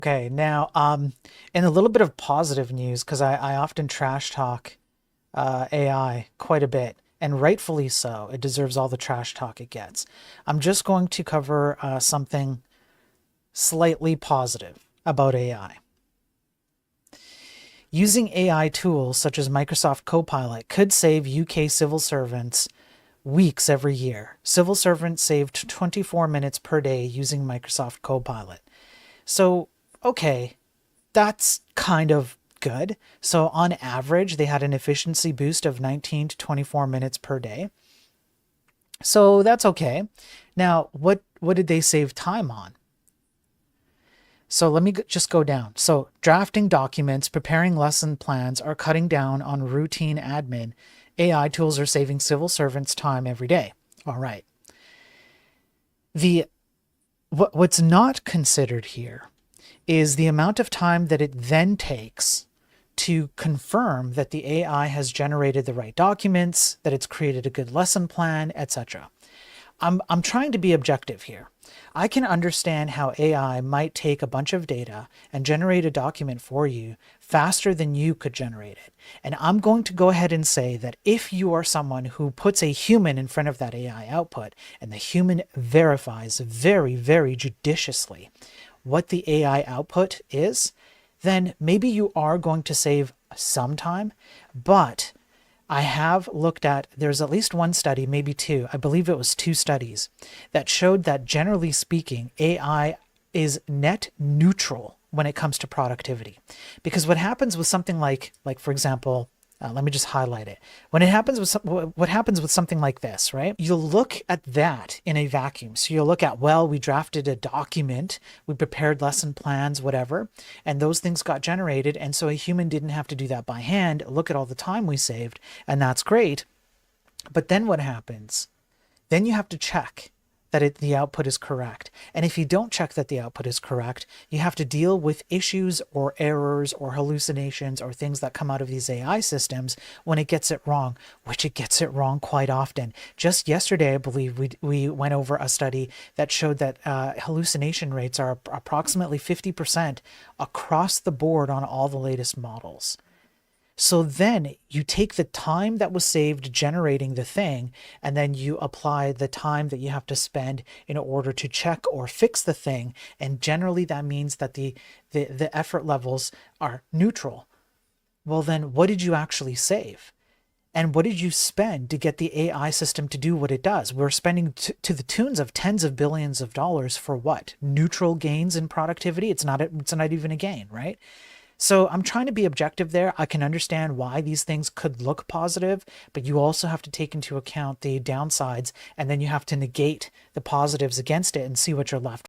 Okay, now, in a little bit of positive news, because I often trash talk AI quite a bit, and rightfully so. It deserves all the trash talk it gets. I'm just going to cover something slightly positive about AI. Using AI tools such as Microsoft Copilot could save UK civil servants weeks every year. Civil servants saved 24 minutes per day using Microsoft Copilot. So, okay, that's kind of good. So on average, they had an efficiency boost of 19 to 24 minutes per day. So that's okay. Now, what did they save time on? So let me just go down. So drafting documents, preparing lesson plans, are cutting down on routine admin. AI tools are saving civil servants time every day. All right. What's not considered here is the amount of time that it then takes to confirm that the AI has generated the right documents, that it's created a good lesson plan, etc. I'm trying to be objective here. I can understand how AI might take a bunch of data and generate a document for you faster than you could generate it. And I'm going to go ahead and say that if you are someone who puts a human in front of that AI output and the human verifies very, very judiciously what the AI output is, then maybe you are going to save some time. But I have looked at, there's at least one study, maybe two, I believe it was two studies, that showed that generally speaking, AI is net neutral when it comes to productivity. Because what happens with something like for example, let me just highlight it. When it happens with what happens with something like this, right? You'll look at that in a vacuum. So you'll look at, well, we drafted a document, we prepared lesson plans, whatever, and those things got generated. And so a human didn't have to do that by hand. Look at all the time we saved, and that's great. But then what happens? Then you have to check that the output is correct. And if you don't check that the output is correct, you have to deal with issues or errors or hallucinations or things that come out of these AI systems when it gets it wrong, which it gets it wrong quite often. Just yesterday, I believe we went over a study that showed that hallucination rates are approximately 50% across the board on all the latest models. So then you take the time that was saved generating the thing, and then you apply the time that you have to spend in order to check or fix the thing. And generally that means that the effort levels are neutral. Well, then what did you actually save? And what did you spend to get the AI system to do what it does? We're spending to the tunes of tens of billions of dollars for what? Neutral gains in productivity? It's not even a gain, right? So I'm trying to be objective there. I can understand why these things could look positive, but you also have to take into account the downsides, and then you have to negate the positives against it and see what you're left